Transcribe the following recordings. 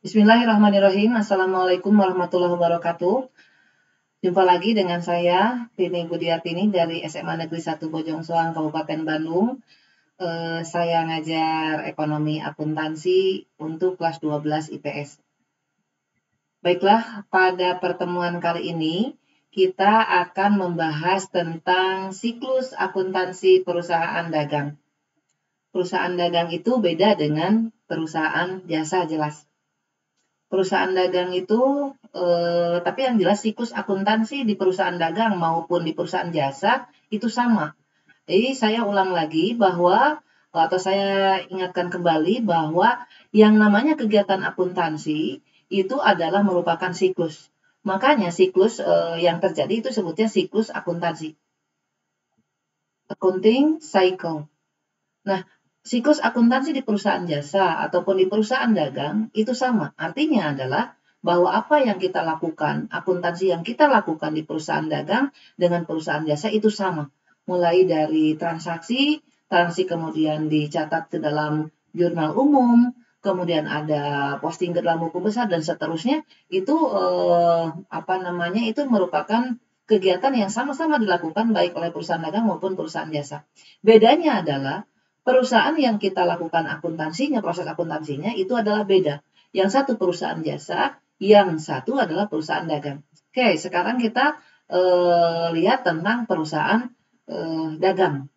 Bismillahirrahmanirrahim. Assalamualaikum warahmatullahi wabarakatuh. Jumpa lagi dengan saya, Tini Budiartini dari SMA Negeri 1 Bojong Soang, Kabupaten Bandung. Saya ngajar ekonomi akuntansi untuk kelas 12 IPS. Baiklah, pada pertemuan kali ini kita akan membahas tentang siklus akuntansi perusahaan dagang. Perusahaan dagang itu beda dengan perusahaan jasa, jelas. Perusahaan dagang itu, tapi yang jelas siklus akuntansi di perusahaan dagang maupun di perusahaan jasa itu sama. Jadi saya ulang lagi bahwa atau saya ingatkan kembali bahwa yang namanya kegiatan akuntansi itu adalah merupakan siklus. Makanya siklus yang terjadi itu sebutnya siklus akuntansi. Accounting cycle. Nah, siklus akuntansi di perusahaan jasa ataupun di perusahaan dagang itu sama. Artinya adalah bahwa apa yang kita lakukan, akuntansi yang kita lakukan di perusahaan dagang dengan perusahaan jasa itu sama. Mulai dari transaksi kemudian dicatat ke dalam jurnal umum, kemudian ada posting ke dalam buku besar dan seterusnya. Itu itu merupakan kegiatan yang sama-sama dilakukan baik oleh perusahaan dagang maupun perusahaan jasa. Bedanya adalah perusahaan yang kita lakukan akuntansinya, proses akuntansinya itu adalah beda. Yang satu perusahaan jasa, yang satu adalah perusahaan dagang. Oke, sekarang kita lihat tentang perusahaan dagang.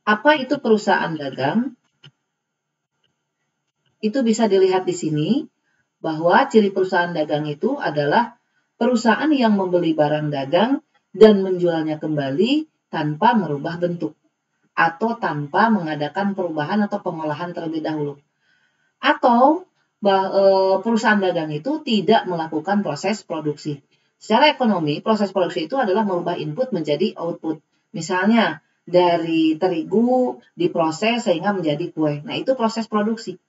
Apa itu perusahaan dagang? Itu bisa dilihat di sini bahwa ciri perusahaan dagang itu adalah perusahaan yang membeli barang dagang dan menjualnya kembali tanpa merubah bentuk atau tanpa mengadakan perubahan atau pengolahan terlebih dahulu. Atau perusahaan dagang itu tidak melakukan proses produksi. Secara ekonomi, proses produksi itu adalah merubah input menjadi output. Misalnya, dari terigu diproses sehingga menjadi kue. Nah, itu proses produksi.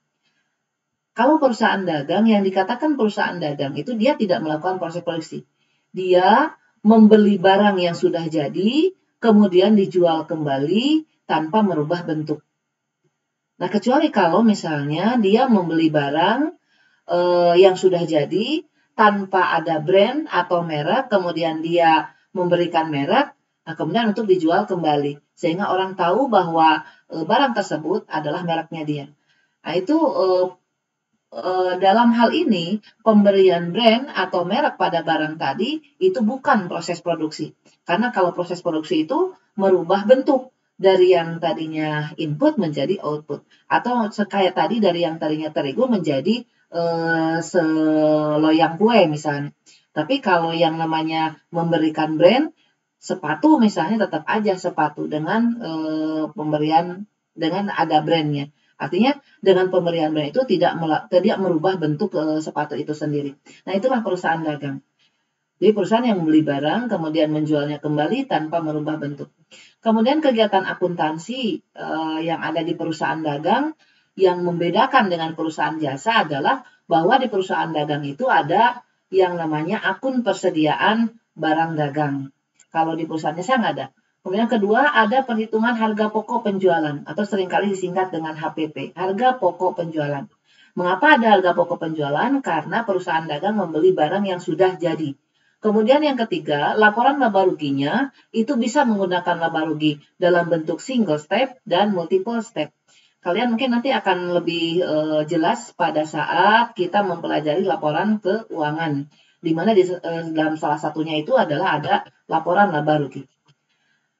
Kalau perusahaan dagang, yang dikatakan perusahaan dagang itu dia tidak melakukan proses produksi. Dia membeli barang yang sudah jadi, kemudian dijual kembali tanpa merubah bentuk. Nah, kecuali kalau misalnya dia membeli barang yang sudah jadi tanpa ada brand atau merek, kemudian dia memberikan merek, nah kemudian untuk dijual kembali. Sehingga orang tahu bahwa barang tersebut adalah mereknya dia. Nah, itu dalam hal ini, pemberian brand atau merek pada barang tadi itu bukan proses produksi. Karena kalau proses produksi itu merubah bentuk dari yang tadinya input menjadi output. Atau kayak tadi dari yang tadinya terigu menjadi seloyang kue misalnya. Tapi kalau yang namanya memberikan brand, sepatu misalnya tetap aja sepatu dengan pemberian dengan ada brandnya. Artinya dengan pemberian brand itu tidak merubah bentuk sepatu itu sendiri. Nah, itulah perusahaan dagang. Jadi perusahaan yang membeli barang kemudian menjualnya kembali tanpa merubah bentuk. Kemudian kegiatan akuntansi yang ada di perusahaan dagang yang membedakan dengan perusahaan jasa adalah bahwa di perusahaan dagang itu ada yang namanya akun persediaan barang dagang. Kalau di perusahaan jasa nggak ada. Kemudian kedua, ada perhitungan harga pokok penjualan atau seringkali disingkat dengan HPP, harga pokok penjualan. Mengapa ada harga pokok penjualan? Karena perusahaan dagang membeli barang yang sudah jadi. Kemudian yang ketiga, laporan laba ruginya itu bisa menggunakan laba rugi dalam bentuk single step dan multiple step. Kalian mungkin nanti akan lebih jelas pada saat kita mempelajari laporan keuangan, di mana dalam salah satunya itu adalah ada laporan laba rugi.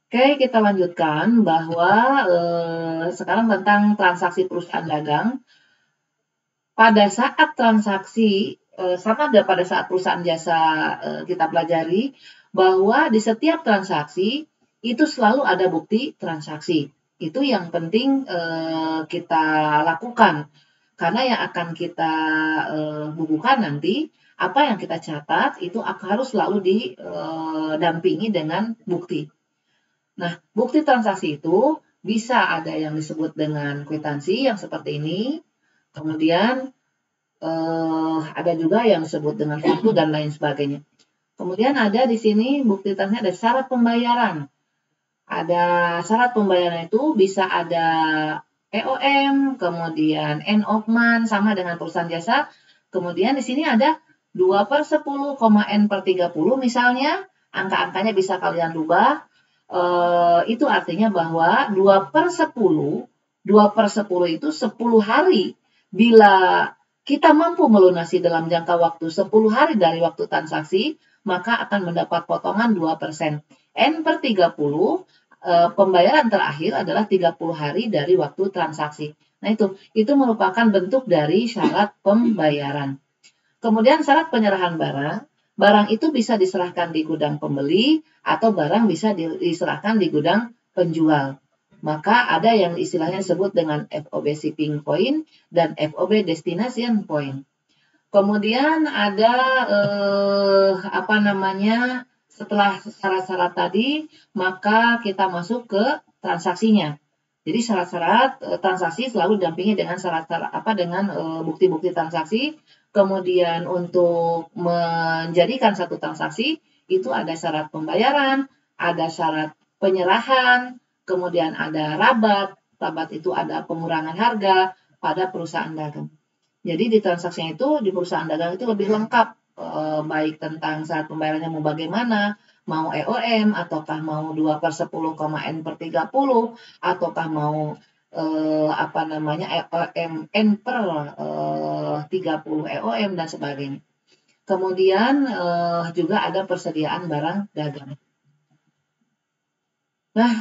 Oke, kita lanjutkan bahwa sekarang tentang transaksi perusahaan dagang. Pada saat transaksi, sama pada saat perusahaan jasa kita pelajari, bahwa di setiap transaksi itu selalu ada bukti transaksi. Itu yang penting kita lakukan. Karena yang akan kita bukukan nanti, apa yang kita catat itu harus selalu didampingi dengan bukti. Nah, bukti transaksi itu bisa ada yang disebut dengan kwitansi yang seperti ini, kemudian ada juga yang disebut dengan faktur dan lain sebagainya. Kemudian ada di sini bukti transaksi ada syarat pembayaran. Ada syarat pembayaran itu bisa ada EOM, kemudian end of month sama dengan perusahaan jasa. Kemudian di sini ada 2/10, N/30 misalnya, angka-angkanya bisa kalian rubah. Itu artinya bahwa 2/10 itu 10 hari. Bila kita mampu melunasi dalam jangka waktu 10 hari dari waktu transaksi, maka akan mendapat potongan 2%. N/30 pembayaran terakhir adalah 30 hari dari waktu transaksi. Nah, itu merupakan bentuk dari syarat pembayaran. Kemudian syarat penyerahan barang, barang itu bisa diserahkan di gudang pembeli atau barang bisa diserahkan di gudang penjual. Maka ada yang istilahnya disebut dengan FOB shipping point dan FOB destination point. Kemudian ada setelah syarat-syarat tadi, maka kita masuk ke transaksinya. Jadi syarat-syarat transaksi selalu didampingi dengan bukti-bukti transaksi. Kemudian untuk menjadikan satu transaksi itu ada syarat pembayaran, ada syarat penyerahan, kemudian ada rabat. Rabat itu ada pengurangan harga pada perusahaan dagang. Jadi di transaksinya itu di perusahaan dagang itu lebih lengkap, baik tentang syarat pembayarannya mau bagaimana, mau EOM ataukah mau 2/10, N/30 ataukah mau EOM N/30 EOM dan sebagainya. Kemudian juga ada persediaan barang dagang. Nah,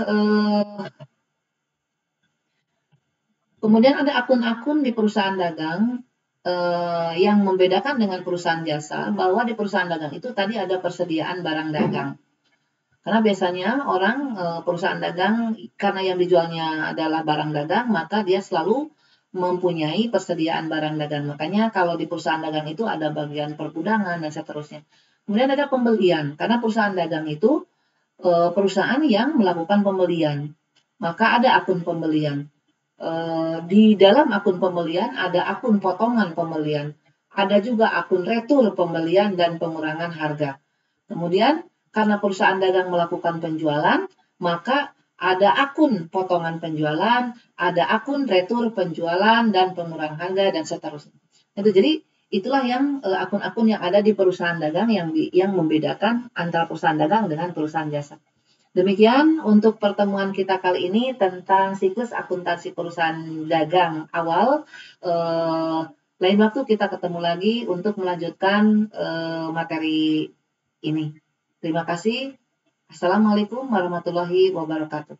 kemudian ada akun-akun di perusahaan dagang yang membedakan dengan perusahaan jasa, bahwa di perusahaan dagang itu tadi ada persediaan barang dagang. Karena biasanya orang perusahaan dagang, karena yang dijualnya adalah barang dagang, maka dia selalu mempunyai persediaan barang dagang. Makanya kalau di perusahaan dagang itu ada bagian pergudangan dan seterusnya. Kemudian ada pembelian, karena perusahaan dagang itu perusahaan yang melakukan pembelian. Maka ada akun pembelian. Di dalam akun pembelian ada akun potongan pembelian, ada juga akun retur pembelian dan pengurangan harga. Kemudian karena perusahaan dagang melakukan penjualan, maka ada akun potongan penjualan, ada akun retur penjualan dan pengurangan harga dan seterusnya. Jadi itulah yang akun-akun yang ada di perusahaan dagang yang membedakan antara perusahaan dagang dengan perusahaan jasa. Demikian untuk pertemuan kita kali ini tentang siklus akuntansi perusahaan dagang awal. Lain waktu kita ketemu lagi untuk melanjutkan materi ini. Terima kasih. Assalamualaikum warahmatullahi wabarakatuh.